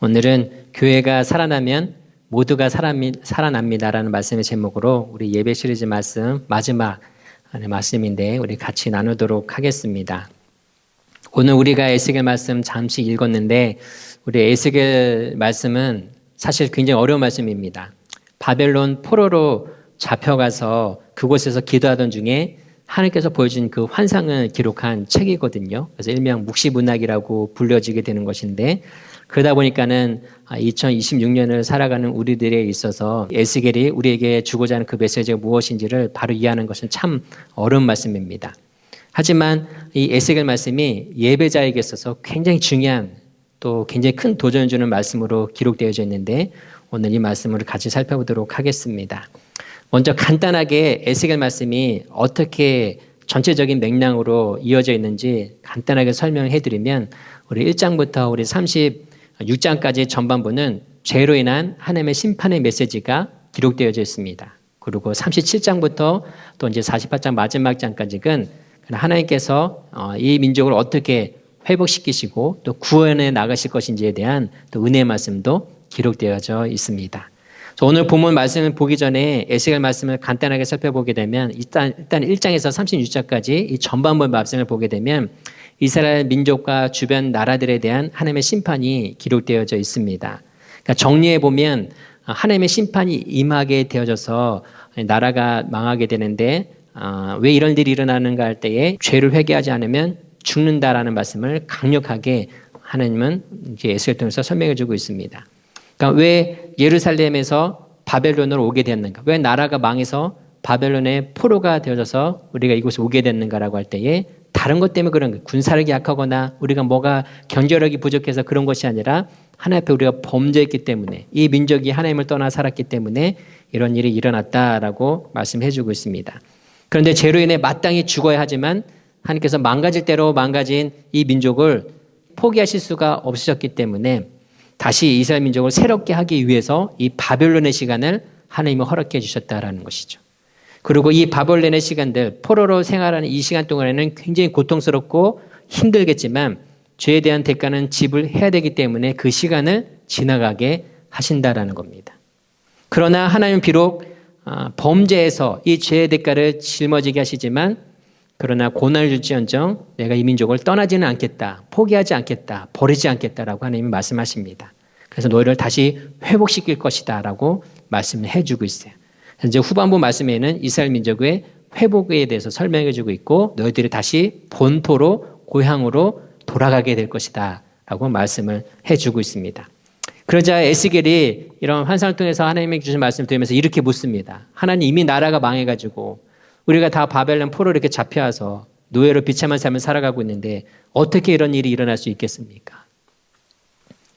오늘은 교회가 살아나면 모두가 살아납니다라는 말씀의 제목으로 우리 예배 시리즈 말씀 마지막 말씀인데 우리 같이 나누도록 하겠습니다. 오늘 우리가 에스겔 말씀 잠시 읽었는데 우리 에스겔 말씀은 사실 굉장히 어려운 말씀입니다. 바벨론 포로로 잡혀가서 그곳에서 기도하던 중에 하나님께서 보여준 그 환상을 기록한 책이거든요. 그래서 일명 묵시문학이라고 불려지게 되는 것인데 그러다 보니까는 2026년을 살아가는 우리들에 있어서 에스겔이 우리에게 주고자 하는 그 메시지가 무엇인지를 바로 이해하는 것은 참 어려운 말씀입니다. 하지만 이 에스겔 말씀이 예배자에게 있어서 굉장히 중요한 또 굉장히 큰 도전을 주는 말씀으로 기록되어져 있는데 오늘 이 말씀을 같이 살펴보도록 하겠습니다. 먼저 간단하게 에스겔 말씀이 어떻게 전체적인 맥락으로 이어져 있는지 간단하게 설명해 드리면 우리 1장부터 우리 36장까지 전반부는 죄로 인한 하나님의 심판의 메시지가 기록되어져 있습니다. 그리고 37장부터 또 이제 48장 마지막 장까지는 하나님께서 이 민족을 어떻게 회복시키시고 또 구원해 나가실 것인지에 대한 또 은혜의 말씀도 기록되어져 있습니다. 오늘 본문 말씀을 보기 전에 에스겔 말씀을 간단하게 살펴보게 되면 일단 1장에서 36장까지 이 전반부 말씀을 보게 되면 이스라엘 민족과 주변 나라들에 대한 하나님의 심판이 기록되어져 있습니다. 그러니까 정리해 보면 하나님의 심판이 임하게 되어져서 나라가 망하게 되는데 왜 이런 일이 일어나는가 할 때에 죄를 회개하지 않으면 죽는다라는 말씀을 강력하게 하나님은 이제 에스겔 통해서 설명해 주고 있습니다. 그러니까 왜 예루살렘에서 바벨론으로 오게 됐는가? 왜 나라가 망해서 바벨론의 포로가 되어져서 우리가 이곳에 오게 됐는가라고 할 때에 다른 것 때문에 그런 거예요. 군사력이 약하거나 우리가 뭐가 경제력이 부족해서 그런 것이 아니라 하나님 앞에 우리가 범죄했기 때문에 이 민족이 하나님을 떠나 살았기 때문에 이런 일이 일어났다라고 말씀해 주고 있습니다. 그런데 죄로 인해 마땅히 죽어야 하지만 하나님께서 망가질 대로 망가진 이 민족을 포기하실 수가 없으셨기 때문에 다시 이스라엘 민족을 새롭게 하기 위해서 이 바벨론의 시간을 하나님이 허락해 주셨다라는 것이죠. 그리고 이 바벨론의 시간들, 포로로 생활하는 이 시간 동안에는 굉장히 고통스럽고 힘들겠지만 죄에 대한 대가는 지불해야 되기 때문에 그 시간을 지나가게 하신다라는 겁니다. 그러나 하나님은 비록 범죄에서 이 죄의 대가를 짊어지게 하시지만 그러나 고난을 줄지언정 내가 이 민족을 떠나지는 않겠다, 포기하지 않겠다, 버리지 않겠다라고 하나님이 말씀하십니다. 그래서 너희를 다시 회복시킬 것이다 라고 말씀을 해주고 있어요. 이제 후반부 말씀에는 이스라엘 민족의 회복에 대해서 설명해 주고 있고 너희들이 다시 본토로 고향으로 돌아가게 될 것이다 라고 말씀을 해주고 있습니다. 그러자 에스겔이 이런 환상을 통해서 하나님이 주신 말씀을 들으면서 이렇게 묻습니다. 하나님 이미 나라가 망해가지고 우리가 다 바벨론 포로 이렇게 잡혀와서 노예로 비참한 삶을 살아가고 있는데 어떻게 이런 일이 일어날 수 있겠습니까?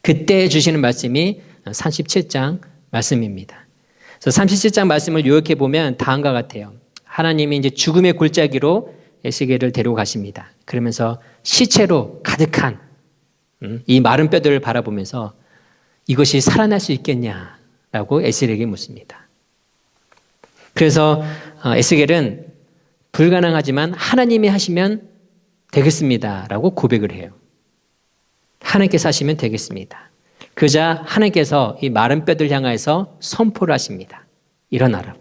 그때 주시는 말씀이 37장 말씀입니다. 그래서 37장 말씀을 요약해 보면 다음과 같아요. 하나님이 이제 죽음의 골짜기로 에스겔을 데리고 가십니다. 그러면서 시체로 가득한 이 마른 뼈들을 바라보면서 이것이 살아날 수 있겠냐라고 에스겔에게 묻습니다. 그래서 에스겔은 불가능하지만 하나님이 하시면 되겠습니다라고 고백을 해요. 하나님께서 하시면 되겠습니다. 그러자 하나님께서 이 마른 뼈들 향하여서 선포를 하십니다. 일어나라고.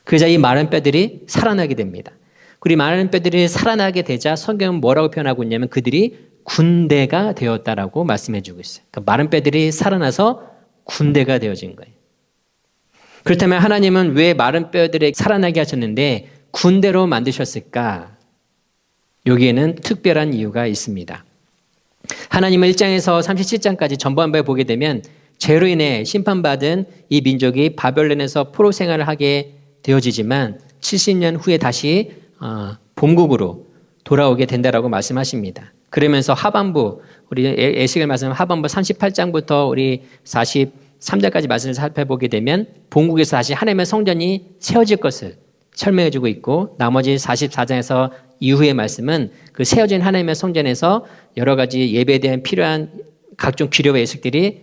그러자 이 마른 뼈들이 살아나게 됩니다. 그리고 마른 뼈들이 살아나게 되자 성경은 뭐라고 표현하고 있냐면 그들이 군대가 되었다라고 말씀해 주고 있어요. 그러니까 마른 뼈들이 살아나서 군대가 되어진 거예요. 그렇다면 하나님은 왜 마른 뼈들에 살아나게 하셨는데 군대로 만드셨을까? 여기에는 특별한 이유가 있습니다. 하나님은 1장에서 37장까지 전반부에 보게 되면 죄로 인해 심판받은 이 민족이 바벨론에서 포로 생활을 하게 되어지지만 70년 후에 다시 본국으로 돌아오게 된다라고 말씀하십니다. 그러면서 하반부 우리 에스겔 말씀 하반부 38장부터 우리 43장까지 말씀을 살펴보게 되면 본국에서 다시 하나님의 성전이 세워질 것을 설명해 주고 있고 나머지 44장에서 이후의 말씀은 그 세워진 하나님의 성전에서 여러 가지 예배에 대한 필요한 각종 규례와 예식들이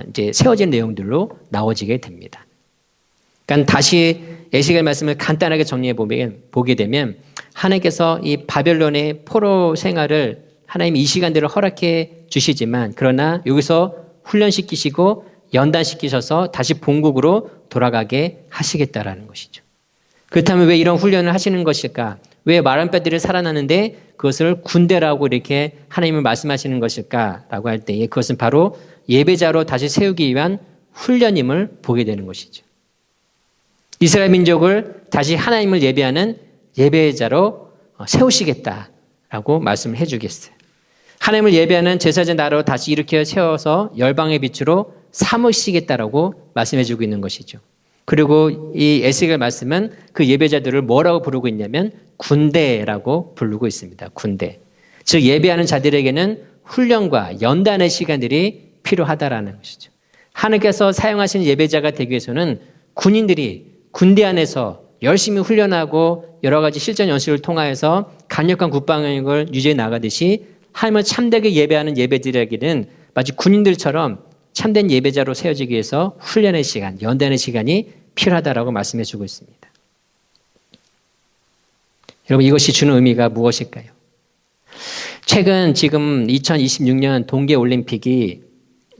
이제 세워진 내용들로 나오지게 됩니다. 그러니까 다시 에스겔 말씀을 간단하게 정리해 보게 되면 하나님께서 이 바벨론의 포로 생활을 하나님이 이 시간들을 허락해 주시지만 그러나 여기서 훈련시키시고 연단시키셔서 다시 본국으로 돌아가게 하시겠다라는 것이죠. 그렇다면 왜 이런 훈련을 하시는 것일까? 왜 마른 뼈들이 살아나는데 그것을 군대라고 이렇게 하나님을 말씀하시는 것일까라고 할 때에 그것은 바로 예배자로 다시 세우기 위한 훈련임을 보게 되는 것이죠. 이스라엘 민족을 다시 하나님을 예배하는 예배자로 세우시겠다라고 말씀을 해주겠어요. 하나님을 예배하는 제사장 나라로 다시 일으켜 세워서 열방의 빛으로 삼으시겠다라고 말씀해주고 있는 것이죠. 그리고 이 에스겔 말씀은 그 예배자들을 뭐라고 부르고 있냐면 군대라고 부르고 있습니다. 군대. 즉 예배하는 자들에게는 훈련과 연단의 시간들이 필요하다라는 것이죠. 하나님께서 사용하신 예배자가 되기 위해서는 군인들이 군대 안에서 열심히 훈련하고 여러 가지 실전 연습을 통하여서 강력한 국방력을 유지해 나가듯이 하나님을 참되게 예배하는 예배들에게는 마치 군인들처럼 참된 예배자로 세워지기 위해서 훈련의 시간, 연단의 시간이 필요하다라고 말씀해 주고 있습니다. 여러분 이것이 주는 의미가 무엇일까요? 최근 지금 2026년 동계올림픽이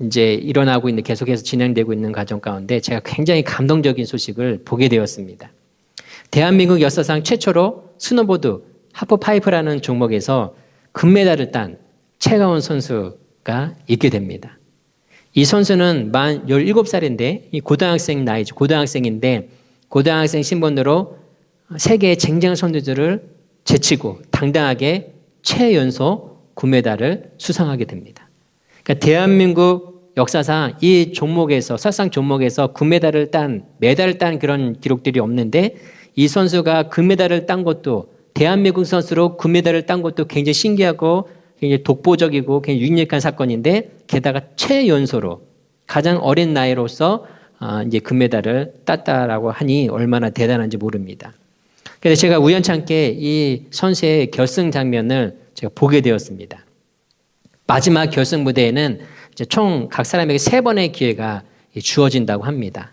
이제 일어나고 있는 계속해서 진행되고 있는 과정 가운데 제가 굉장히 감동적인 소식을 보게 되었습니다. 대한민국 역사상 최초로 스노보드 하프파이프라는 종목에서 금메달을 딴 최가원 선수가 있게 됩니다. 이 선수는 만 17살인데 이 고등학생 나이죠. 고등학생인데 고등학생 신분으로 세계의 쟁쟁한 선수들을 제치고 당당하게 최연소 금메달을 수상하게 됩니다. 그러니까 대한민국 역사상 이 종목에서 설상 종목에서 금메달을 딴 메달을 딴 그런 기록들이 없는데 이 선수가 금메달을 딴 것도 대한민국 선수로 금메달을 딴 것도 굉장히 신기하고 굉장히 독보적이고 굉장히 유니크한 사건인데 게다가 최연소로 가장 어린 나이로서 이제 금메달을 땄다라고 하니 얼마나 대단한지 모릅니다. 그래서 제가 우연찮게 이 선수의 결승 장면을 제가 보게 되었습니다. 마지막 결승 무대에는 이제 총 각 사람에게 3번의 기회가 주어진다고 합니다.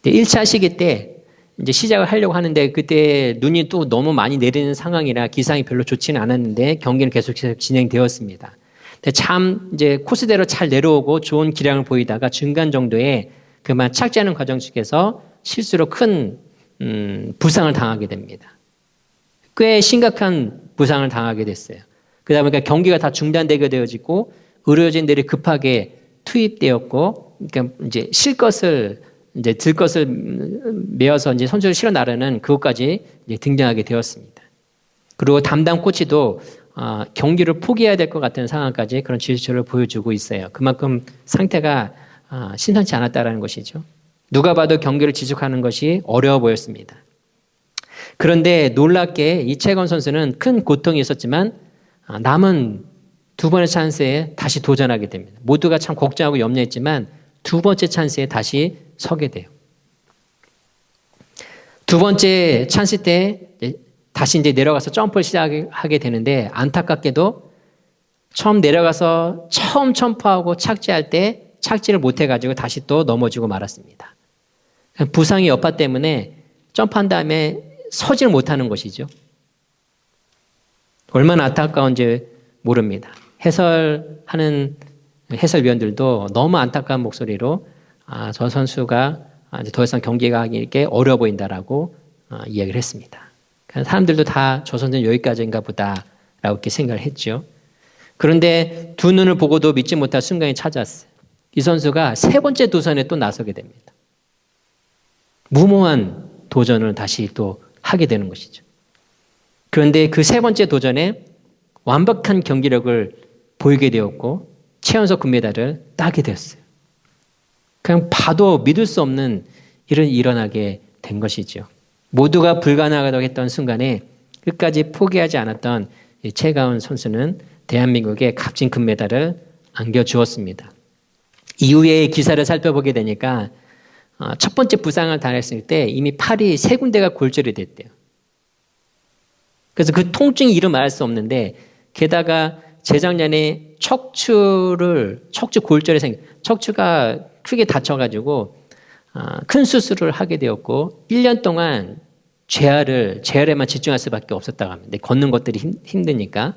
1차 시기 때 이제 시작을 하려고 하는데 그때 눈이 또 너무 많이 내리는 상황이라 기상이 별로 좋지는 않았는데 경기는 계속해서 진행되었습니다. 근데 참 이제 코스대로 잘 내려오고 좋은 기량을 보이다가 중간 정도에 그만 착지하는 과정 중에서 실수로 큰 부상을 당하게 됩니다. 꽤 심각한 부상을 당하게 됐어요. 그러다 보니까 경기가 다 중단되게 되어지고 의료진들이 급하게 투입되었고, 그러니까 이제 실 것을 이제 들 것을 메어서 이제 선수를 실어 나르는 그것까지 이제 등장하게 되었습니다. 그리고 담당 코치도 경기를 포기해야 될 것 같은 상황까지 그런 지시를 보여주고 있어요. 그만큼 상태가 심상치 않았다라는 것이죠. 누가 봐도 경기를 지속하는 것이 어려워 보였습니다. 그런데 놀랍게 이채건 선수는 큰 고통이 있었지만 남은 2번의 찬스에 다시 도전하게 됩니다. 모두가 참 걱정하고 염려했지만 2번째 찬스에 다시 서게 돼요. 2번째 찬스 때 다시 이제 내려가서 점프를 시작하게 되는데 안타깝게도 처음 내려가서 처음 점프하고 착지할 때 착지를 못해가지고 다시 또 넘어지고 말았습니다. 부상의 여파 때문에 점프한 다음에 서지를 못하는 것이죠. 얼마나 안타까운지 모릅니다. 해설하는 해설위원들도 너무 안타까운 목소리로 저 선수가 더 이상 경기가 하기 어려워 보인다라고 이야기를 했습니다. 사람들도 다 저 선수는 여기까지인가 보다라고 이렇게 생각을 했죠. 그런데 두 눈을 보고도 믿지 못할 순간이 찾아왔어요. 이 선수가 3번째 도전에 또 나서게 됩니다. 무모한 도전을 다시 또 하게 되는 것이죠. 그런데 그 3번째 도전에 완벽한 경기력을 보이게 되었고 최연소 금메달을 따게 되었어요. 그냥 봐도 믿을 수 없는 일은 일어나게 된 것이죠. 모두가 불가능하다고 했던 순간에 끝까지 포기하지 않았던 최가운 선수는 대한민국에 값진 금메달을 안겨주었습니다. 이후에 기사를 살펴보게 되니까 첫 번째 부상을 당했을 때 이미 팔이 3군데가 골절이 됐대요. 그래서 그 통증이 이루 말할 수 없는데 게다가 재작년에 척추 골절이 척추가 크게 다쳐가지고 큰 수술을 하게 되었고 1년 동안 재활에만 집중할 수밖에 없었다고 합니다. 걷는 것들이 힘드니까.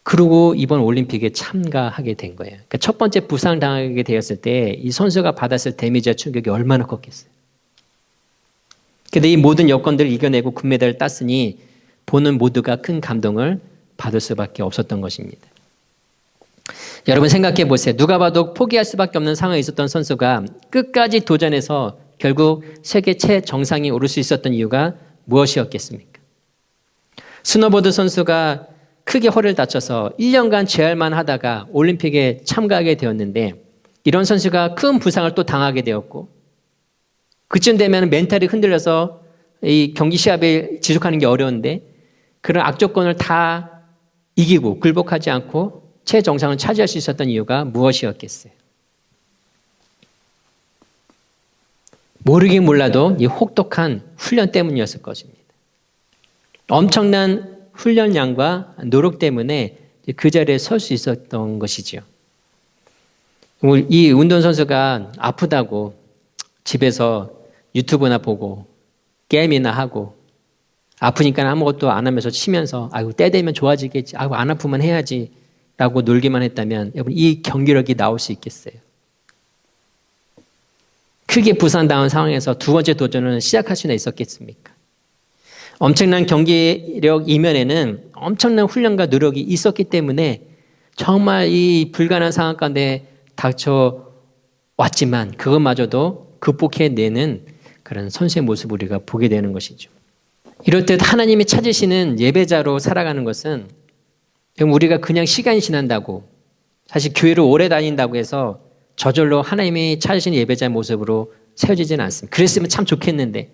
그리고 이번 올림픽에 참가하게 된 거예요. 그러니까 첫 번째 부상을 당하게 되었을 때 이 선수가 받았을 데미지와 충격이 얼마나 컸겠어요. 근데 이 모든 여건들을 이겨내고 금메달을 땄으니 보는 모두가 큰 감동을 받을 수밖에 없었던 것입니다. 여러분 생각해 보세요. 누가 봐도 포기할 수밖에 없는 상황에 있었던 선수가 끝까지 도전해서 결국 세계 최정상에 오를 수 있었던 이유가 무엇이었겠습니까? 스노보드 선수가 크게 허리를 다쳐서 1년간 재활만 하다가 올림픽에 참가하게 되었는데 이런 선수가 큰 부상을 또 당하게 되었고 그쯤 되면 멘탈이 흔들려서 이 경기 시합에 지속하는 게 어려운데 그런 악조건을 다 이기고 굴복하지 않고 최정상을 차지할 수 있었던 이유가 무엇이었겠어요? 모르긴 몰라도 이 혹독한 훈련 때문이었을 것입니다. 엄청난 훈련량과 노력 때문에 그 자리에 설 수 있었던 것이지요. 이 운동선수가 아프다고 집에서 유튜브나 보고 게임이나 하고 아프니까 아무것도 안 하면서 치면서 아이고 때 되면 좋아지겠지, 아이고 안 아프면 해야지 라고 놀기만 했다면 여러분 이 경기력이 나올 수 있겠어요? 크게 부상당한 상황에서 두 번째 도전을 시작할 수는 있었겠습니까? 엄청난 경기력 이면에는 엄청난 훈련과 노력이 있었기 때문에 정말 이 불가능한 상황 가운데 닥쳐왔지만 그것마저도 극복해내는 그런 선수의 모습을 우리가 보게 되는 것이죠. 이렇듯 하나님이 찾으시는 예배자로 살아가는 것은 우리가 그냥 시간이 지난다고 사실 교회를 오래 다닌다고 해서 저절로 하나님이 찾으시는 예배자의 모습으로 세워지지는 않습니다. 그랬으면 참 좋겠는데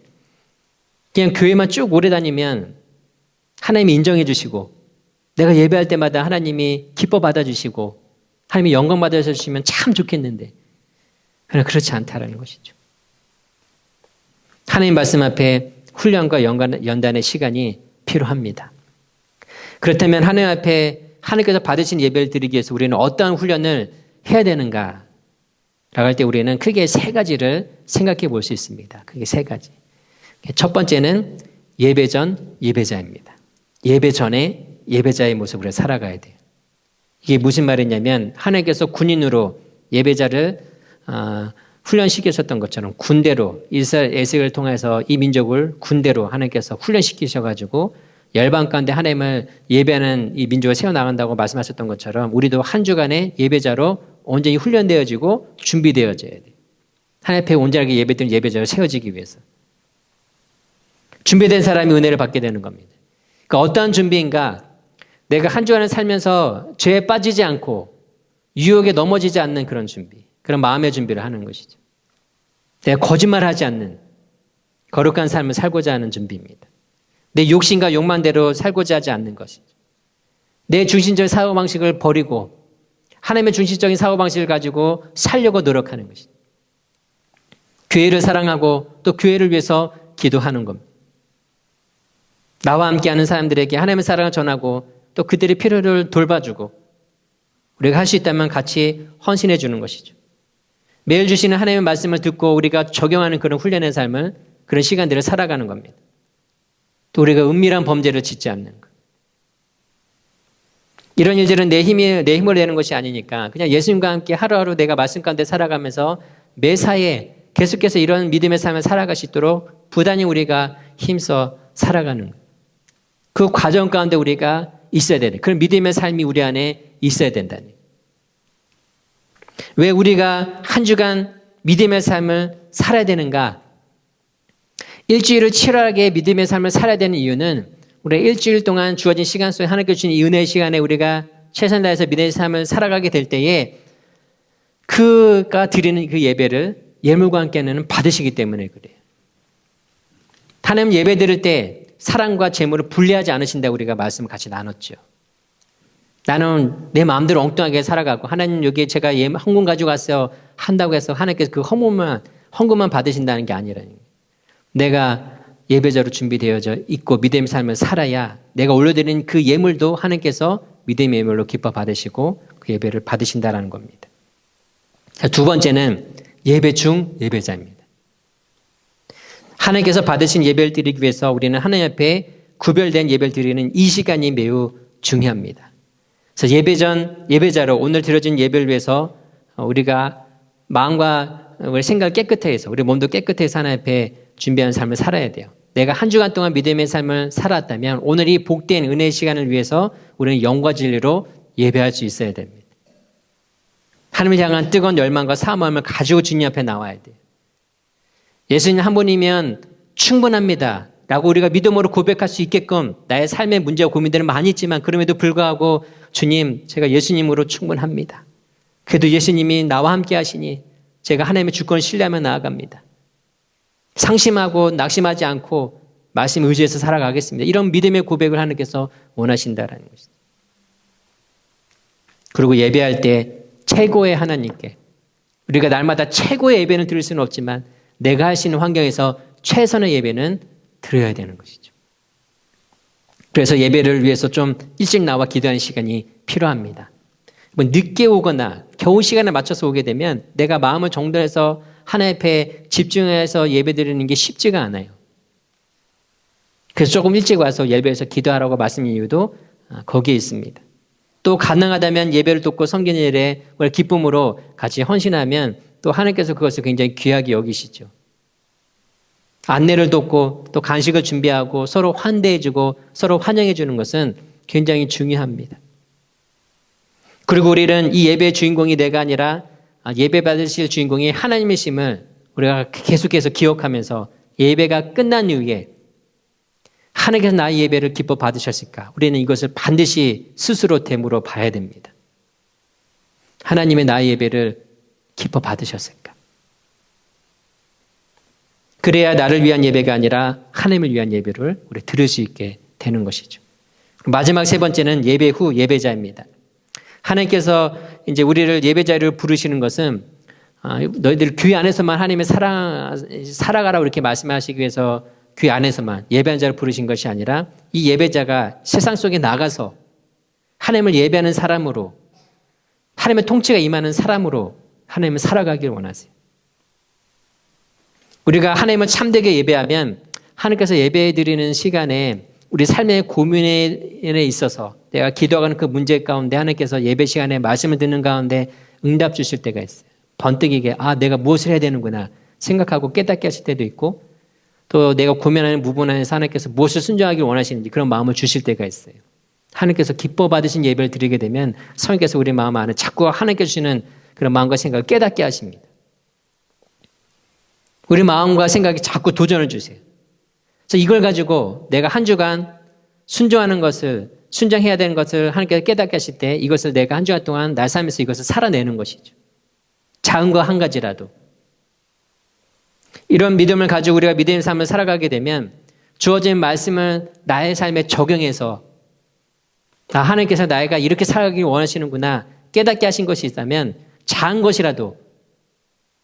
그냥 교회만 쭉 오래 다니면 하나님이 인정해 주시고 내가 예배할 때마다 하나님이 기뻐 받아주시고 하나님이 영광 받아주시면 참 좋겠는데 그러나 그렇지 않다라는 것이죠. 하나님 말씀 앞에 훈련과 연단의 시간이 필요합니다. 그렇다면 하나님 앞에 하나님께서 받으신 예배를 드리기 위해서 우리는 어떠한 훈련을 해야 되는가? 라고 할 때 우리는 크게 세 가지를 생각해 볼 수 있습니다. 크게 세 가지. 첫 번째는 예배 전 예배자입니다. 예배 전에 예배자의 모습으로 살아가야 돼요. 이게 무슨 말이냐면 하나님께서 군인으로 예배자를 훈련시키셨던 것처럼 군대로 이스라엘 에색을 통해서 이 민족을 군대로 하나님께서 훈련시키셔가지고 열방 가운데 하나님을 예배하는 이 민족을 세워나간다고 말씀하셨던 것처럼 우리도 한 주간의 예배자로 온전히 훈련되어지고 준비되어져야 돼요. 하나님 앞에 온전하게 예배드리는 예배자로 세워지기 위해서. 준비된 사람이 은혜를 받게 되는 겁니다. 그러니까 어떠한 준비인가? 내가 한 주간을 살면서 죄에 빠지지 않고 유혹에 넘어지지 않는 그런 준비. 그런 마음의 준비를 하는 것이죠. 내가 거짓말하지 않는 거룩한 삶을 살고자 하는 준비입니다. 내 욕심과 욕망대로 살고자 하지 않는 것이죠. 내 중심적인 사고방식을 버리고 하나님의 중심적인 사고방식을 가지고 살려고 노력하는 것이죠. 교회를 사랑하고 또 교회를 위해서 기도하는 겁니다. 나와 함께하는 사람들에게 하나님의 사랑을 전하고 또 그들의 필요를 돌봐주고 우리가 할 수 있다면 같이 헌신해 주는 것이죠. 매일 주시는 하나님의 말씀을 듣고 우리가 적용하는 그런 훈련의 삶을 그런 시간들을 살아가는 겁니다. 또 우리가 은밀한 범죄를 짓지 않는 것. 이런 일들은 내 힘을 내는 것이 아니니까 그냥 예수님과 함께 하루하루 내가 말씀 가운데 살아가면서 매사에 계속해서 이런 믿음의 삶을 살아갈 수 있도록 부단히 우리가 힘써 살아가는 것. 그 과정 가운데 우리가 있어야 되는 그런 믿음의 삶이 우리 안에 있어야 된다는. 왜 우리가 한 주간 믿음의 삶을 살아야 되는가? 일주일을 치열하게 믿음의 삶을 살아야 되는 이유는 우리가 일주일 동안 주어진 시간 속에 하나님께 주신 이 은혜의 시간에 우리가 최선을 다해서 믿음의 삶을 살아가게 될 때에 그가 드리는 그 예배를 예물과 함께는 받으시기 때문에 그래요. 하나님 예배 드릴 때 사랑과 재물을 분리하지 않으신다고 우리가 말씀을 같이 나눴죠. 나는 내 마음대로 엉뚱하게 살아가고 하나님 여기에 제가 헌금 가지고 왔어요 한다고 해서 하나님께서 그 헌금만 받으신다는 게 아니라는 거예요. 내가 예배자로 준비되어져 있고 믿음의 삶을 살아야 내가 올려드린 그 예물도 하나님께서 믿음의 예물로 기뻐 받으시고 그 예배를 받으신다는 겁니다. 두 번째는 예배 중 예배자입니다. 하나님께서 받으신 예배를 드리기 위해서 우리는 하나님 앞에 구별된 예배를 드리는 이 시간이 매우 중요합니다. 그래서 예배 전 예배자로 오늘 드려진 예배를 위해서 우리가 마음과 우리 생각을 깨끗하게 해서 우리 몸도 깨끗하게 하나님 앞에 준비하는 삶을 살아야 돼요. 내가 한 주간 동안 믿음의 삶을 살았다면 오늘 이 복된 은혜의 시간을 위해서 우리는 영과 진리로 예배할 수 있어야 됩니다. 하나님을 향한 뜨거운 열망과 사모함을 가지고 주님 앞에 나와야 돼요. 예수님 한 분이면 충분합니다 라고 우리가 믿음으로 고백할 수 있게끔 나의 삶의 문제와 고민들은 많이 있지만 그럼에도 불구하고 주님, 제가 예수님으로 충분합니다. 그래도 예수님이 나와 함께 하시니 제가 하나님의 주권을 신뢰하며 나아갑니다. 상심하고 낙심하지 않고 말씀 의지해서 살아가겠습니다. 이런 믿음의 고백을 하나님께서 원하신다라는 것이죠. 그리고 예배할 때 최고의 하나님께 우리가 날마다 최고의 예배는 드릴 수는 없지만 내가 할 수 있는 환경에서 최선의 예배는 드려야 되는 것이죠. 그래서 예배를 위해서 좀 일찍 나와 기도하는 시간이 필요합니다. 늦게 오거나 겨우 시간에 맞춰서 오게 되면 내가 마음을 정돈해서 하나님 앞에 집중해서 예배드리는 게 쉽지가 않아요. 그래서 조금 일찍 와서 예배에서 기도하라고 말씀인 이유도 거기에 있습니다. 또 가능하다면 예배를 돕고 섬기는 일에 기쁨으로 같이 헌신하면 또 하나님께서 그것을 굉장히 귀하게 여기시죠. 안내를 돕고 또 간식을 준비하고 서로 환대해주고 서로 환영해 주는 것은 굉장히 중요합니다. 그리고 우리는 이 예배의 주인공이 내가 아니라 예배 받으실 주인공이 하나님이심을 우리가 계속해서 기억하면서 예배가 끝난 이후에 하나님께서 나의 예배를 기뻐 받으셨을까? 우리는 이것을 반드시 스스로 되물어 봐야 됩니다. 하나님의 나의 예배를 기뻐 받으셨을까? 그래야 나를 위한 예배가 아니라 하나님을 위한 예배를 우리 들을 수 있게 되는 것이죠. 마지막 세 번째는 예배 후 예배자입니다. 하나님께서 이제 우리를 예배자를 부르시는 것은 너희들 귀 안에서만 하나님의 살아가라고 이렇게 말씀하시기 위해서 귀 안에서만 예배하는 자를 부르신 것이 아니라 이 예배자가 세상 속에 나가서 하나님을 예배하는 사람으로 하나님의 통치가 임하는 사람으로 하나님을 살아가기를 원하세요. 우리가 하나님을 참되게 예배하면 하나님께서 예배드리는 시간에 우리 삶의 고민에 있어서 내가 기도하는 그 문제 가운데 하나님께서 예배 시간에 말씀을 듣는 가운데 응답 주실 때가 있어요. 번뜩이게 내가 무엇을 해야 되는구나 생각하고 깨닫게 하실 때도 있고 또 내가 고민하는 부분 안에서 하나님께서 무엇을 순종하기를 원하시는지 그런 마음을 주실 때가 있어요. 하나님께서 기뻐 받으신 예배를 드리게 되면 성령께서 우리 마음 안에 자꾸 하나님께서 주시는 그런 마음과 생각을 깨닫게 하십니다. 우리 마음과 생각이 자꾸 도전을 주세요. 그래서 이걸 가지고 내가 한 주간 순종하는 것을 순종해야 되는 것을 하나님께서 깨닫게 하실 때 이것을 내가 한 주간 동안 날 삶에서 이것을 살아내는 것이죠. 작은 거 한 가지라도. 이런 믿음을 가지고 우리가 믿음의 삶을 살아가게 되면 주어진 말씀을 나의 삶에 적용해서 하나님께서 나이가 이렇게 살아가길 원하시는구나 깨닫게 하신 것이 있다면 작은 것이라도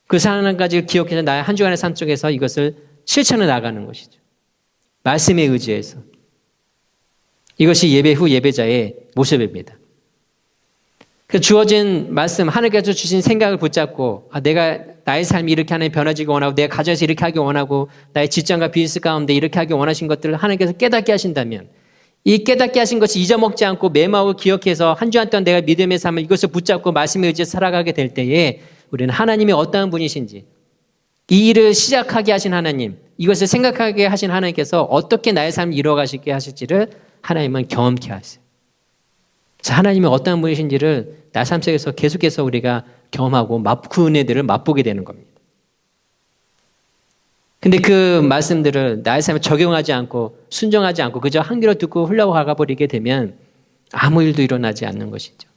그 상황까지 기억해서 나의 한 주간의 삶 속에서 이것을 실천해 나가는 것이죠. 말씀에 의지해서. 이것이 예배 후 예배자의 모습입니다. 그 주어진 말씀, 하나님께서 주신 생각을 붙잡고 내가 나의 삶이 이렇게 하나님 변화지기 원하고 내가 가정에서 이렇게 하기 원하고 나의 직장과 비즈니스 가운데 이렇게 하기 원하신 것들을 하나님께서 깨닫게 하신다면 이 깨닫게 하신 것이 잊어먹지 않고 메모하고 기억해서 한 주간 동안 내가 믿음의 삶을 이것을 붙잡고 말씀에 의지해서 살아가게 될 때에 우리는 하나님이 어떠한 분이신지 이 일을 시작하게 하신 하나님, 이것을 생각하게 하신 하나님께서 어떻게 나의 삶을 이루어가시게 하실지를 하나님은 경험케 하세요. 하나님이 어떠한 분이신지를 나의 삶 속에서 계속해서 우리가 경험하고 그 은혜들을 맛보게 되는 겁니다. 근데 그 말씀들을 나의 삶에 적용하지 않고 순종하지 않고 그저 한 귀로 듣고 흘러가 버리게 되면 아무 일도 일어나지 않는 것이죠.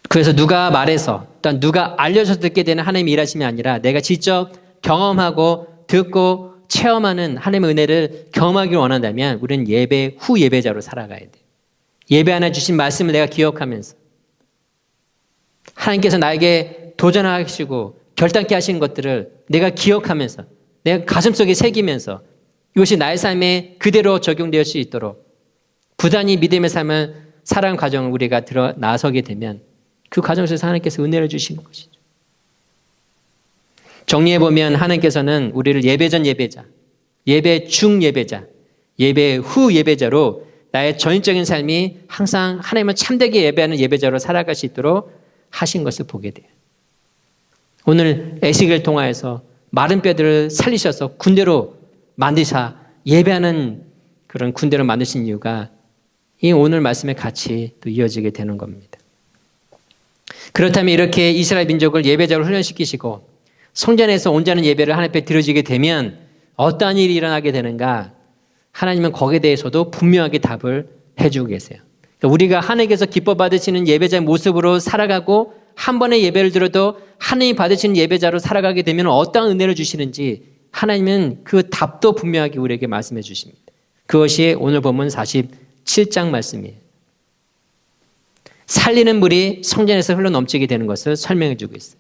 그래서 누가 말해서 또한 누가 알려줘서 듣게 되는 하나님의 일하심이 아니라 내가 직접 경험하고 듣고 체험하는 하나님의 은혜를 경험하기를 원한다면 우리는 예배 후 예배자로 살아가야 돼요. 예배 하나 주신 말씀을 내가 기억하면서 하나님께서 나에게 도전하시고 결단케 하신 것들을 내가 기억하면서 내가 가슴속에 새기면서 이것이 나의 삶에 그대로 적용될 수 있도록 부단히 믿음의 삶을 살아가는 과정을 우리가 나서게 되면 그 과정 속에서 하나님께서 은혜를 주시는 것이죠. 정리해보면 하나님께서는 우리를 예배 전 예배자, 예배 중 예배자, 예배 후 예배자로 나의 전인적인 삶이 항상 하나님을 참되게 예배하는 예배자로 살아갈 수 있도록 하신 것을 보게 돼요. 오늘 에스겔을 통하여서 마른 뼈들을 살리셔서 군대로 만드사 예배하는 그런 군대로 만드신 이유가 이 오늘 말씀의 같이 또 이어지게 되는 겁니다. 그렇다면 이렇게 이스라엘 민족을 예배자로 훈련시키시고 성전에서 온전한 예배를 하나님 앞에 드려지게 되면 어떠한 일이 일어나게 되는가? 하나님은 거기에 대해서도 분명하게 답을 해주고 계세요. 그러니까 우리가 하나님께서 기뻐 받으시는 예배자의 모습으로 살아가고 한 번의 예배를 들어도 하나님이 받으시는 예배자로 살아가게 되면 어떠한 은혜를 주시는지 하나님은 그 답도 분명하게 우리에게 말씀해 주십니다. 그것이 오늘 본문 47장 말씀이에요. 살리는 물이 성전에서 흘러넘치게 되는 것을 설명해 주고 있어요.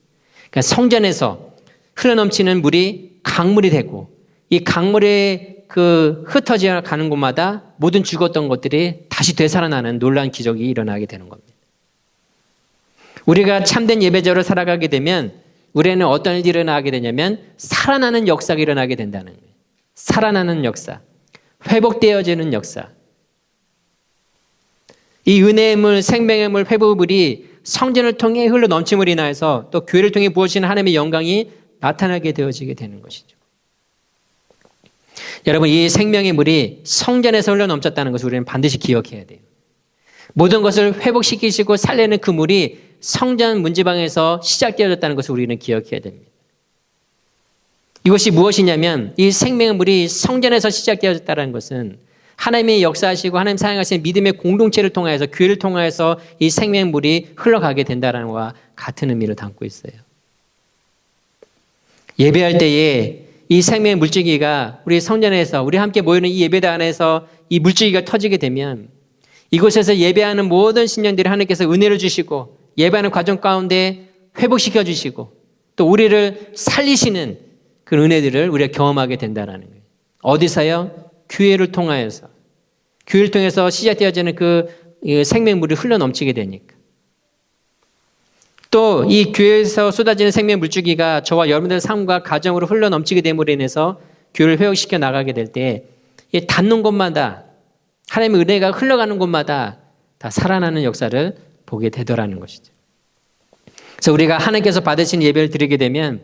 그러니까 성전에서 흘러넘치는 물이 강물이 되고 이 강물에 흩어져 가는 곳마다 모든 죽었던 것들이 다시 되살아나는 놀라운 기적이 일어나게 되는 겁니다. 우리가 참된 예배자로 살아가게 되면 우리는 어떤 일이 일어나게 되냐면 살아나는 역사가 일어나게 된다는 거예요. 살아나는 역사, 회복되어지는 역사. 이 은혜의 물, 생명의 물, 회복의 물이 성전을 통해 흘러넘침으로 인하여서 또 교회를 통해 부어지는 하나님의 영광이 나타나게 되어지게 되는 것이죠. 여러분, 이 생명의 물이 성전에서 흘러넘쳤다는 것을 우리는 반드시 기억해야 돼요. 모든 것을 회복시키시고 살리는 그 물이 성전 문지방에서 시작되어졌다는 것을 우리는 기억해야 됩니다. 이것이 무엇이냐면 이 생명의 물이 성전에서 시작되어졌다는 것은 하나님이 역사하시고 하나님 사용하시는 믿음의 공동체를 통하여서 교회를 통하여서 이 생명의 물이 흘러가게 된다는 것과 같은 의미를 담고 있어요. 예배할 때에 이 생명의 물줄기가 우리 성전에서 우리 함께 모이는 이 예배당 안에서 이 물줄기가 터지게 되면 이곳에서 예배하는 모든 신령들이 하나님께서 은혜를 주시고 예배하는 과정 가운데 회복시켜 주시고 또 우리를 살리시는 그 은혜들을 우리가 경험하게 된다는 거예요. 어디서요? 교회를 통하여서. 교회를 통해서 시작되어지는 그 생명물이 흘러넘치게 되니까. 또 이 교회에서 쏟아지는 생명 물줄기가 저와 여러분들의 삶과 가정으로 흘러넘치게 됨으로 인해서 교회를 회복시켜 나가게 될 때 닿는 곳마다 하나님의 은혜가 흘러가는 곳마다 다 살아나는 역사를 보게 되더라는 것이죠. 그래서 우리가 하나님께서 받으신 예배를 드리게 되면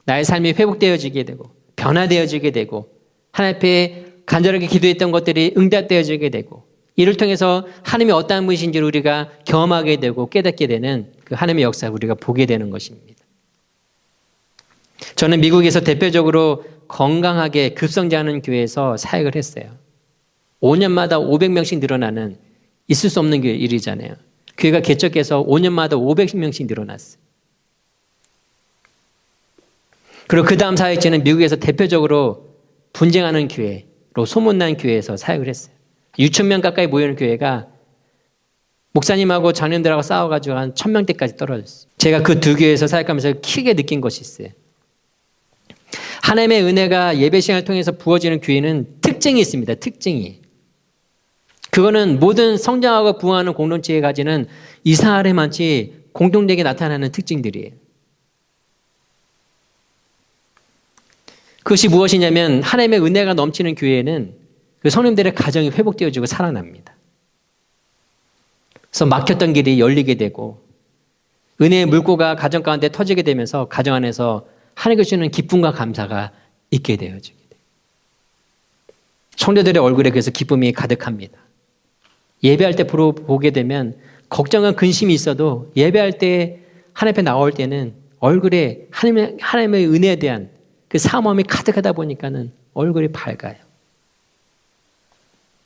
나의 삶이 회복되어지게 되고 변화되어지게 되고 하나님 앞에 간절하게 기도했던 것들이 응답되어지게 되고 이를 통해서 하나님이 어떠한 분이신지를 우리가 경험하게 되고 깨닫게 되는 그 하나님의 역사를 우리가 보게 되는 것입니다. 저는 미국에서 대표적으로 건강하게 급성장하는 교회에서 사역을 했어요. 5년마다 500명씩 늘어나는 있을 수 없는 일이잖아요. 교회가 개척해서 5년마다 500명씩 늘어났어요. 그리고 그 다음 사역지는 미국에서 대표적으로 분쟁하는 교회로 소문난 교회에서 사역을 했어요. 6,000명 가까이 모이는 교회가 목사님하고 장년들하고 싸워가지고 한 1,000명대까지 떨어졌어요. 제가 그 두 교회에서 사역하면서 크게 느낀 것이 있어요. 하나님의 은혜가 예배 시간을 통해서 부어지는 교회는 특징이 있습니다. 특징이. 그거는 모든 성장하고 부흥하는 공동체에 가지는 이스라엘만치 공동되게 나타나는 특징들이에요. 그것이 무엇이냐면 하나님의 은혜가 넘치는 교회에는 그 성도님들의 가정이 회복되어지고 살아납니다. 그래서 막혔던 길이 열리게 되고 은혜의 물고가 가정 가운데 터지게 되면서 가정 안에서 하나님께 주는 기쁨과 감사가 있게 되어지게 돼요. 성도들의 얼굴에 그래서 기쁨이 가득합니다. 예배할 때 보게 되면 걱정과 근심이 있어도 예배할 때 하나님 앞에 나올 때는 얼굴에 하나님의 은혜에 대한 그 사모함이 가득하다 보니까는 얼굴이 밝아요.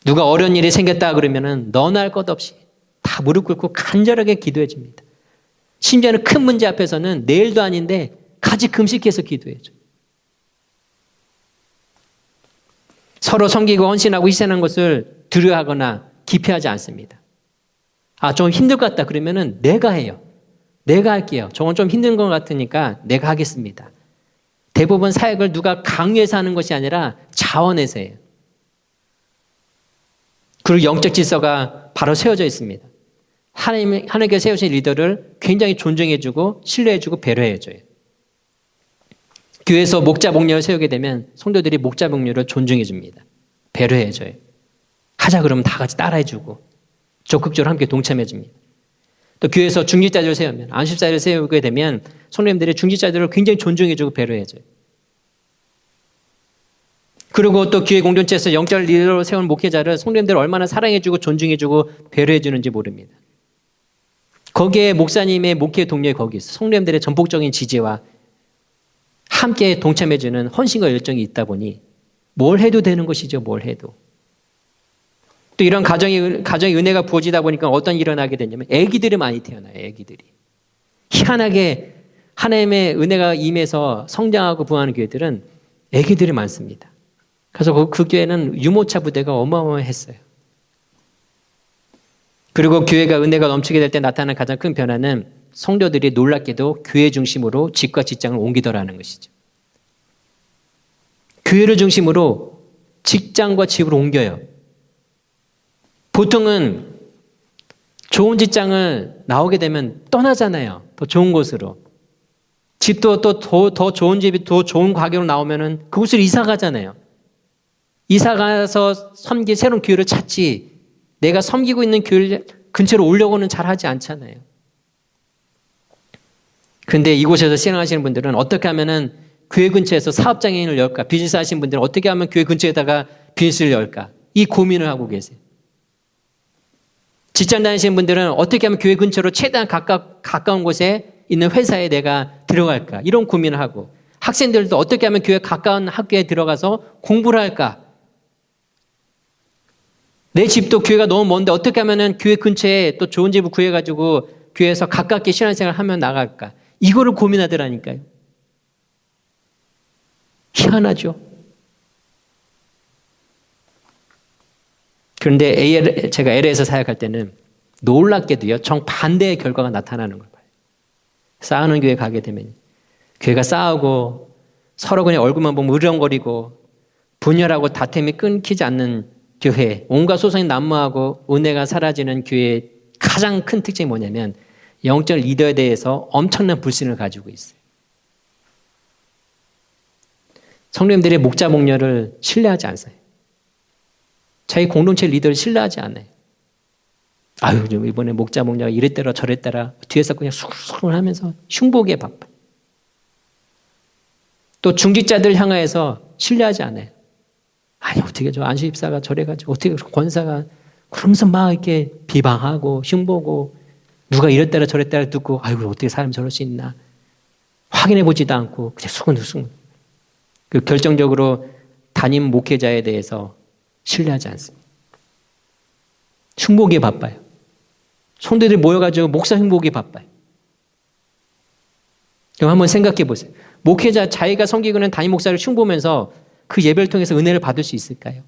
누가 어려운 일이 생겼다 그러면은 너나 할 것 없이 다 무릎 꿇고 간절하게 기도해 줍니다. 심지어는 큰 문제 앞에서는 내일도 아닌데 같이 금식해서 기도해 줘요. 서로 섬기고 헌신하고 희생하는 것을 두려워하거나 기피하지 않습니다. 아, 좀 힘들 것 같다 그러면은 내가 해요. 내가 할게요. 저건 좀 힘든 것 같으니까 내가 하겠습니다. 대부분 사역을 누가 강요해서 하는 것이 아니라 자원해서 해요. 그리고 영적 질서가 바로 세워져 있습니다. 하나님께서 세우신 리더를 굉장히 존중해주고 신뢰해주고 배려해줘요. 교회에서 목자 목녀를 세우게 되면 성도들이 목자 목녀를 존중해줍니다. 배려해줘요. 하자 그러면 다 같이 따라해주고 적극적으로 함께 동참해줍니다. 또 교회에서 중직자들을 세우면, 안식자들을 세우게 되면 성도님들이 중직자들을 굉장히 존중해주고 배려해줘요. 그리고 또 교회 공동체에서 영적 리더로 세운 목회자를 성도님들을 얼마나 사랑해주고 존중해주고 배려해주는지 모릅니다. 거기에 목사님의 목회 동료에 거기 있어요. 성도님들의 전폭적인 지지와 함께 동참해주는 헌신과 열정이 있다 보니 뭘 해도 되는 것이죠. 뭘 해도. 또 이런 가정의 은혜가 부어지다 보니까 어떤 일이 일어나게 되냐면 애기들이 많이 태어나요. 애기들이. 희한하게 하나님의 은혜가 임해서 성장하고 부흥하는 교회들은 애기들이 많습니다. 그래서 그 교회는 유모차 부대가 어마어마했어요. 그리고 교회가 은혜가 넘치게 될 때 나타나는 가장 큰 변화는 성도들이 놀랍게도 교회 중심으로 집과 직장을 옮기더라는 것이죠. 교회를 중심으로 직장과 집을 옮겨요. 보통은 좋은 직장을 나오게 되면 떠나잖아요. 더 좋은 곳으로. 집도 또 더 좋은 집이 더 좋은 가격으로 나오면은 그곳으로 이사 가잖아요. 이사 가서 섬기 새로운 교회를 찾지 내가 섬기고 있는 교회 근처로 오려고는 잘 하지 않잖아요. 그런데 이곳에서 신앙하시는 분들은 어떻게 하면은 교회 근처에서 사업장애인을 열까? 비즈니스 하시는 분들은 어떻게 하면 교회 근처에다가 비즈니스를 열까? 이 고민을 하고 계세요. 직장 다니시는 분들은 어떻게 하면 교회 근처로 최대한 가까운 곳에 있는 회사에 내가 들어갈까? 이런 고민을 하고 학생들도 어떻게 하면 교회 가까운 학교에 들어가서 공부를 할까? 내 집도 교회가 너무 먼데 어떻게 하면 교회 근처에 또 좋은 집을 구해가지고 교회에서 가깝게 신앙생활을 하면 나갈까? 이거를 고민하더라니까요. 희한하죠. 그런데 제가 LA에서 사역할 때는 놀랍게도요, 정반대의 결과가 나타나는 걸 봐요. 싸우는 교회 가게 되면 교회가 싸우고 서로 그냥 얼굴만 보면 으렁거리고 분열하고 다툼이 끊기지 않는 교회, 온갖 소송이 난무하고 은혜가 사라지는 교회의 가장 큰 특징이 뭐냐면 영적 리더에 대해서 엄청난 불신을 가지고 있어요. 성도님들의 목자 목녀를 신뢰하지 않아요. 자기 공동체 리더를 신뢰하지 않아요. 아유, 이번에 목자 목녀가 이랬더라 저랬더라 뒤에서 그냥 수근수근 하면서 흉보기에 바빠요. 또 중직자들 향하여서 신뢰하지 않아요. 아니 어떻게 저 안수집사가 저래가지고 어떻게 권사가 그러면서 막 이렇게 비방하고 흉보고 누가 이랬더라 저랬더라 듣고 아이고 어떻게 사람이 저럴 수 있나 확인해 보지도 않고 그냥 수근수근. 결정적으로 담임 목회자에 대해서 신뢰하지 않습니다. 흉보기에 바빠요. 성도들이 모여가지고 목사 흉보기에 바빠요. 그럼 한번 생각해 보세요. 목회자 자기가 섬기고는 담임 목사를 흉보면서 그 예배를 통해서 은혜를 받을 수 있을까요?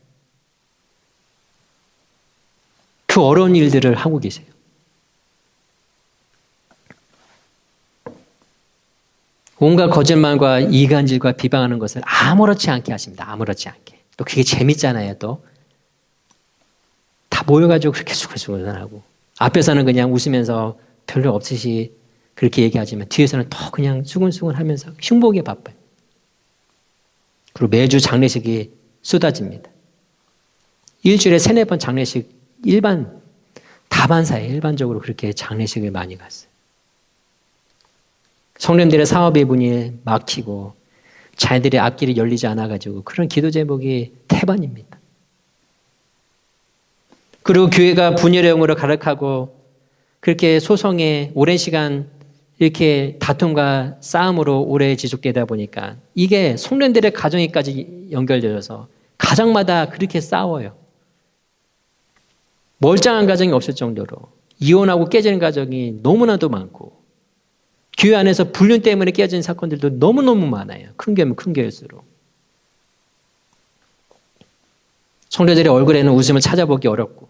그 어려운 일들을 하고 계세요. 온갖 거짓말과 이간질과 비방하는 것을 아무렇지 않게 하십니다. 아무렇지 않게. 또 그게 재밌잖아요. 또 다 모여가지고 그렇게 수근수근하고 앞에서는 그냥 웃으면서 별로 없으시 그렇게 얘기하지만 뒤에서는 더 그냥 수근수근하면서 흉보기에 바빠요. 그리고 매주 장례식이 쏟아집니다. 일주일에 3-4번 장례식 다반사에 일반적으로 그렇게 장례식을 많이 갔어요. 성도님들의 사업의 문이 막히고 자녀들의 앞길이 열리지 않아가지고 그런 기도 제목이 태반입니다. 그리고 교회가 분열의 영으로 가득하고 그렇게 소송에 오랜 시간 이렇게 다툼과 싸움으로 오래 지속되다 보니까 이게 성도님들의 가정에까지 연결되어서 가정마다 그렇게 싸워요. 멀쩡한 가정이 없을 정도로 이혼하고 깨지는 가정이 너무나도 많고 교회 안에서 불륜 때문에 깨어진 사건들도 너무너무 많아요. 큰 교회면 큰 교회일수록. 성도들의 얼굴에는 웃음을 찾아보기 어렵고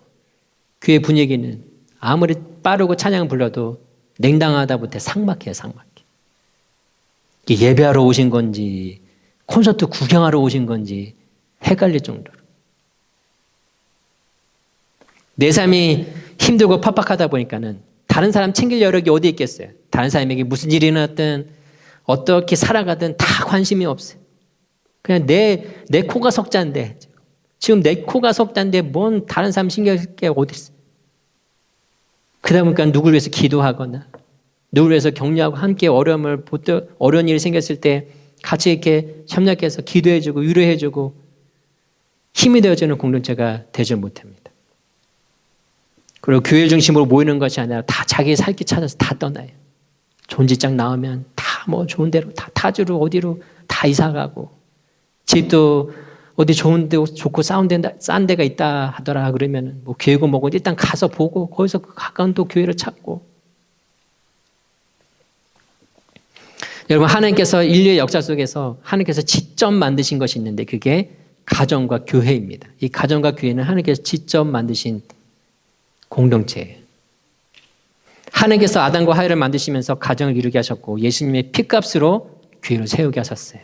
교회 분위기는 아무리 빠르고 찬양 불러도 냉담하다 못해 삭막해요. 삭막해. 예배하러 오신 건지 콘서트 구경하러 오신 건지 헷갈릴 정도로. 내 삶이 힘들고 팍팍하다 보니까는 다른 사람 챙길 여력이 어디 있겠어요. 다른 사람에게 무슨 일이 일어났든 어떻게 살아가든 다 관심이 없어요. 그냥 내 코가 석자인데 지금 내 코가 속단데 뭔 다른 사람 신경 쓸 게 어디 있어. 그러다 보니까 누구를 위해서 기도하거나 누구를 위해서 격려하고 함께 어려운 일이 생겼을 때 같이 이렇게 협력해서 기도해주고 위로해주고 힘이 되어주는 공동체가 되지 못합니다. 그리고 교회 중심으로 모이는 것이 아니라 다 자기의 살 길 찾아서 다 떠나요. 좋은 직장 나오면 다 뭐 좋은 데로 다 타주로 어디로 다 이사가고 집도 어디 좋은 데 좋고 싼 데가 있다 하더라 그러면 뭐 교회고 뭐고 일단 가서 보고 거기서 가까운 또 교회를 찾고. 여러분 하나님께서 인류의 역사 속에서 하나님께서 직접 만드신 것이 있는데 그게 가정과 교회입니다. 이 가정과 교회는 하나님께서 직접 만드신 공동체예요. 하나님께서 아담과 하와를 만드시면서 가정을 이루게 하셨고 예수님의 피값으로 교회를 세우게 하셨어요.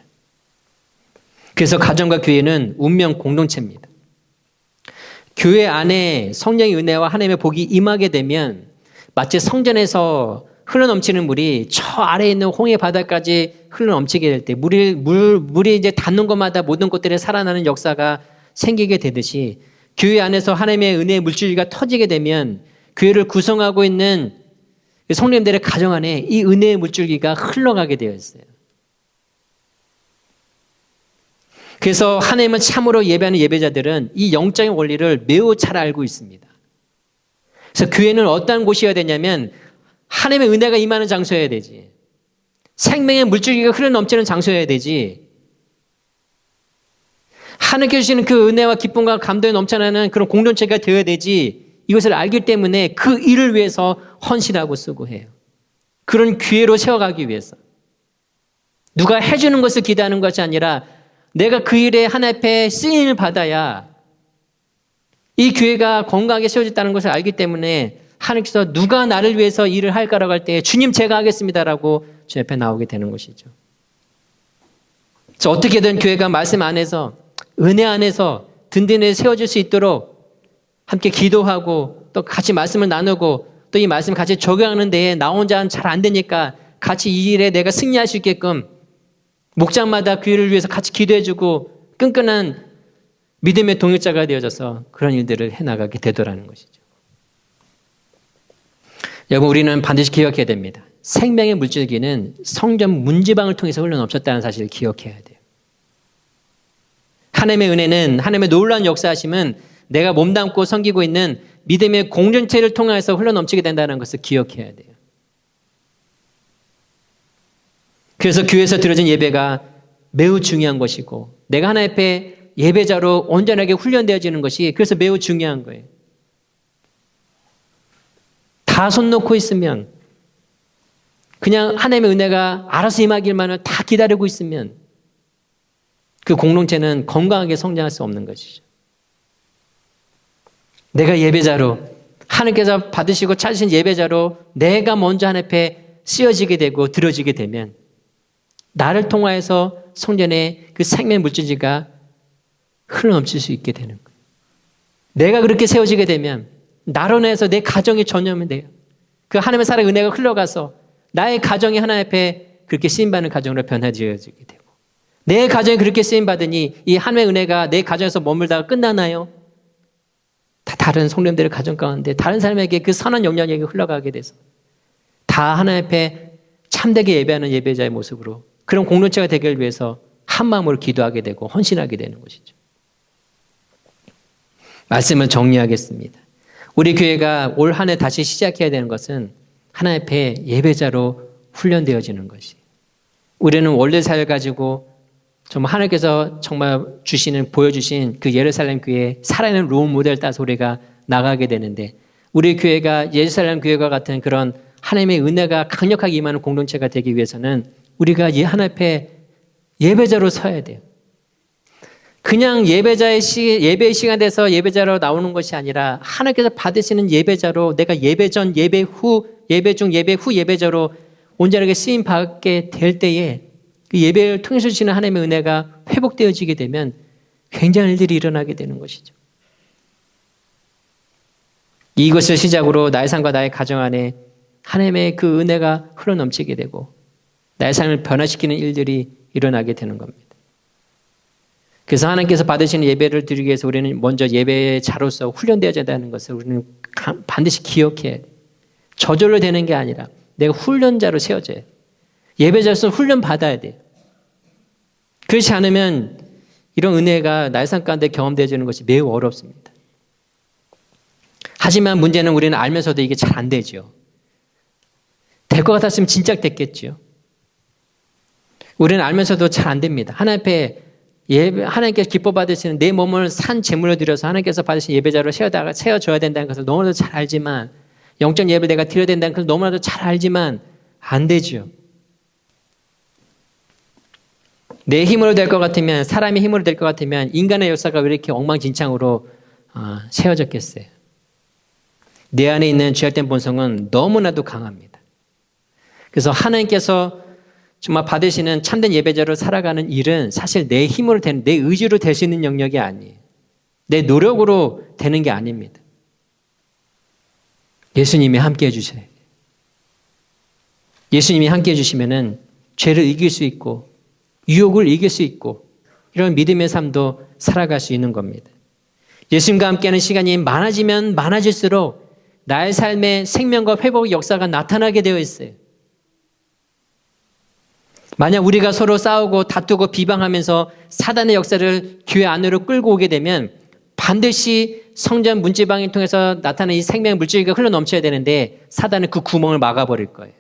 그래서 가정과 교회는 운명 공동체입니다. 교회 안에 성령의 은혜와 하나님의 복이 임하게 되면 마치 성전에서 흘러넘치는 물이 저 아래에 있는 홍해 바다까지 흘러넘치게 될 때 물이 이제 닿는 곳마다 모든 곳들에 살아나는 역사가 생기게 되듯이 교회 안에서 하나님의 은혜의 물줄기가 터지게 되면 교회를 구성하고 있는 성도님들의 가정 안에 이 은혜의 물줄기가 흘러가게 되어 있어요. 그래서 하나님은 참으로 예배하는 예배자들은 이 영적인 원리를 매우 잘 알고 있습니다. 그래서 교회는 어떠한 곳이어야 되냐면 하나님의 은혜가 임하는 장소여야 되지. 생명의 물줄기가 흘러넘치는 장소여야 되지. 하나님께 주시는 그 은혜와 기쁨과 감동이 넘쳐나는 그런 공동체가 되어야 되지. 이것을 알기 때문에 그 일을 위해서 헌신하고 쓰고 해요. 그런 기회로 세워가기 위해서. 누가 해주는 것을 기대하는 것이 아니라 내가 그 일에 하나님 앞에 쓰임을 받아야 이 교회가 건강하게 세워졌다는 것을 알기 때문에 하나님께서 누가 나를 위해서 일을 할까라고 할 때 주님 제가 하겠습니다라고 주 앞에 나오게 되는 것이죠. 그래서 어떻게든 교회가 말씀 안에서 은혜 안에서 든든히 세워질 수 있도록 함께 기도하고 또 같이 말씀을 나누고 또 이 말씀 같이 적용하는 데에 나 혼자는 잘 안 되니까 같이 이 일에 내가 승리할 수 있게끔 목장마다 그 일을 위해서 같이 기도해주고 끈끈한 믿음의 동역자가 되어져서 그런 일들을 해나가게 되더라는 것이죠. 여러분 우리는 반드시 기억해야 됩니다. 생명의 물줄기는 성전 문지방을 통해서 흘러넘쳤다는 사실을 기억해야 돼요. 하나님의 은혜는 하나님의 놀라운 역사하심은 내가 몸담고 섬기고 있는 믿음의 공동체를 통해서 흘러넘치게 된다는 것을 기억해야 돼요. 그래서 교회에서 드려진 예배가 매우 중요한 것이고 내가 하나님 앞에 예배자로 온전하게 훈련되어지는 것이 그래서 매우 중요한 거예요. 다 손 놓고 있으면 그냥 하나님의 은혜가 알아서 임하길만을 다 기다리고 있으면 그 공동체는 건강하게 성장할 수 없는 것이죠. 내가 예배자로 하나님께서 받으시고 찾으신 예배자로 내가 먼저 하나님 앞에 쓰여지게 되고 들어지게 되면 나를 통하여서 성전의 그 생명 물질지가 흘러넘칠 수 있게 되는 거예요. 내가 그렇게 세워지게 되면 나로 인해서 내 가정이 전염이 돼요. 그 하나님의 사랑의 은혜가 흘러가서 나의 가정이 하나님 앞에 그렇게 쓰임받는 가정으로 변화되어지게 되고 내 가정이 그렇게 쓰임받으니 이 하나님의 은혜가 내 가정에서 머물다가 끝나나요? 다 다른 성도님들의 가정 가운데 다른 사람에게 그 선한 영향력이 흘러가게 돼서 다 하나님 앞에 참되게 예배하는 예배자의 모습으로 그런 공동체가 되기를 위해서 한 마음으로 기도하게 되고 헌신하게 되는 것이죠. 말씀을 정리하겠습니다. 우리 교회가 올 한 해 다시 시작해야 되는 것은 하나님 앞에 예배자로 훈련되어지는 것이. 우리는 원래 살 가지고 정말 하나님께서 정말 보여주신 그 예루살렘 교회의 살아있는 롤 모델을 따서 우리가 나가게 되는데 우리 교회가 예루살렘 교회와 같은 그런 하나님의 은혜가 강력하게 임하는 공동체가 되기 위해서는 우리가 하나님 앞에 예배자로 서야 돼요. 그냥 예배의 시간 돼서 예배자로 나오는 것이 아니라 하나님께서 받으시는 예배자로 내가 예배 전, 예배 후, 예배 중, 예배 후 예배자로 온전하게 쓰임 받게 될 때에 그 예배를 통해서 주시는 하나님의 은혜가 회복되어지게 되면 굉장한 일들이 일어나게 되는 것이죠. 이것을 시작으로 나의 삶과 나의 가정 안에 하나님의 그 은혜가 흘러넘치게 되고 나의 삶을 변화시키는 일들이 일어나게 되는 겁니다. 그래서 하나님께서 받으시는 예배를 드리기 위해서 우리는 먼저 예배자로서 훈련되어야 된다는 것을 우리는 반드시 기억해야 돼. 저절로 되는 게 아니라 내가 훈련자로 세워져야 돼. 예배자로서 훈련 받아야 돼. 그렇지 않으면 이런 은혜가 나의 삶 가운데 경험되어지는 것이 매우 어렵습니다. 하지만 문제는 우리는 알면서도 이게 잘 안 되죠. 될 것 같았으면 진짜 됐겠죠. 우리는 알면서도 잘 안 됩니다. 하나님 앞에 하나님께서 기뻐 받으시는 내 몸을 산 제물로 드려서 하나님께서 받으신 예배자로 세워줘야 된다는 것을 너무나도 잘 알지만, 영적 예배를 내가 드려야 된다는 것을 너무나도 잘 알지만 안 되죠. 내 힘으로 될 것 같으면, 사람의 힘으로 될 것 같으면 인간의 역사가 왜 이렇게 엉망진창으로 세워졌겠어요. 내 안에 있는 죄악된 본성은 너무나도 강합니다. 그래서 하나님께서 정말 받으시는 참된 예배자로 살아가는 일은 사실 내 힘으로 되는, 내 의지로 될 수 있는 영역이 아니에요. 내 노력으로 되는 게 아닙니다. 예수님이 함께 해주셔야 돼요. 예수님이 함께 해주시면은 죄를 이길 수 있고 유혹을 이길 수 있고 이런 믿음의 삶도 살아갈 수 있는 겁니다. 예수님과 함께하는 시간이 많아지면 많아질수록 나의 삶에 생명과 회복의 역사가 나타나게 되어 있어요. 만약 우리가 서로 싸우고 다투고 비방하면서 사단의 역사를 교회 안으로 끌고 오게 되면 반드시 성전 문지방을 통해서 나타나는 이 생명 물질기가 흘러넘쳐야 되는데 사단은 그 구멍을 막아버릴 거예요.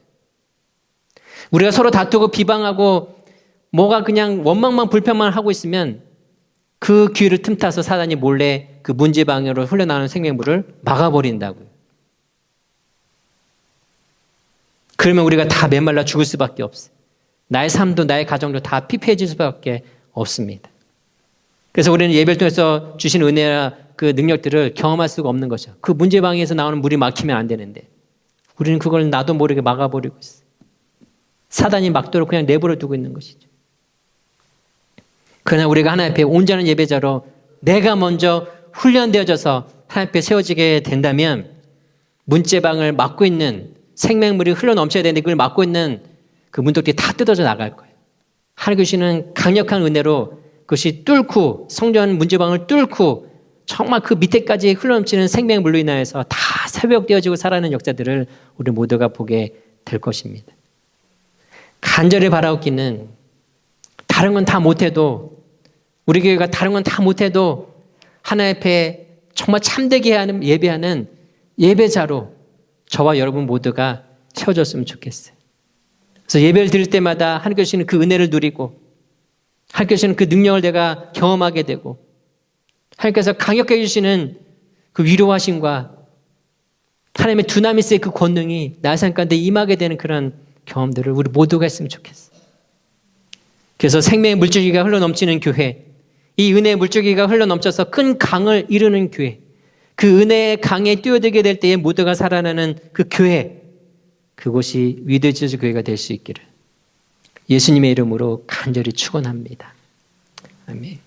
우리가 서로 다투고 비방하고 뭐가 그냥 원망만 불평만 하고 있으면 그 귀를 틈타서 사단이 몰래 그 문지방으로 흘러나오는 생명물을 막아버린다고요. 그러면 우리가 다 메말라 죽을 수밖에 없어요. 나의 삶도 나의 가정도 다 피폐해질 수밖에 없습니다. 그래서 우리는 예배를 통해서 주신 은혜나 그 능력들을 경험할 수가 없는 거죠. 그 문제방에서 나오는 물이 막히면 안 되는데 우리는 그걸 나도 모르게 막아버리고 있어요. 사단이 막도록 그냥 내버려 두고 있는 것이죠. 그러나 우리가 하나님 앞에 온전한 예배자로 내가 먼저 훈련되어져서 하나님 앞에 세워지게 된다면 문제방을 막고 있는 생명물이 흘러넘쳐야 되는데 그걸 막고 있는 그 문턱들이 다 뜯어져 나갈 거예요. 하나님 주시는 강력한 은혜로 그것이 뚫고 성전 문제방을 뚫고 정말 그 밑에까지 흘러넘치는 생명물로 인하여서 다 회복되어지고 살아가는 역사들을 우리 모두가 보게 될 것입니다. 간절히 바라옵기는 다른 건 다 못해도 우리 교회가 다른 건 다 못해도 하나님 앞에 정말 참되게 하는 예배하는 예배자로 저와 여러분 모두가 세워졌으면 좋겠어요. 그래서 예배를 드릴 때마다 하나님께서 주시는 그 은혜를 누리고 하나님께서 주시는 그 능력을 내가 경험하게 되고 하나님께서 강력하게 주시는 그 위로하심과 하나님의 두나미스의 그 권능이 나의 삶 가운데 임하게 되는 그런 경험들을 우리 모두가 했으면 좋겠어요. 그래서 생명의 물줄기가 흘러넘치는 교회, 이 은혜의 물줄기가 흘러넘쳐서 큰 강을 이루는 교회, 그 은혜의 강에 뛰어들게 될 때에 모두가 살아나는 그 교회, 그곳이 위드지즈 교회가 될 수 있기를 예수님의 이름으로 간절히 축원합니다. 아멘.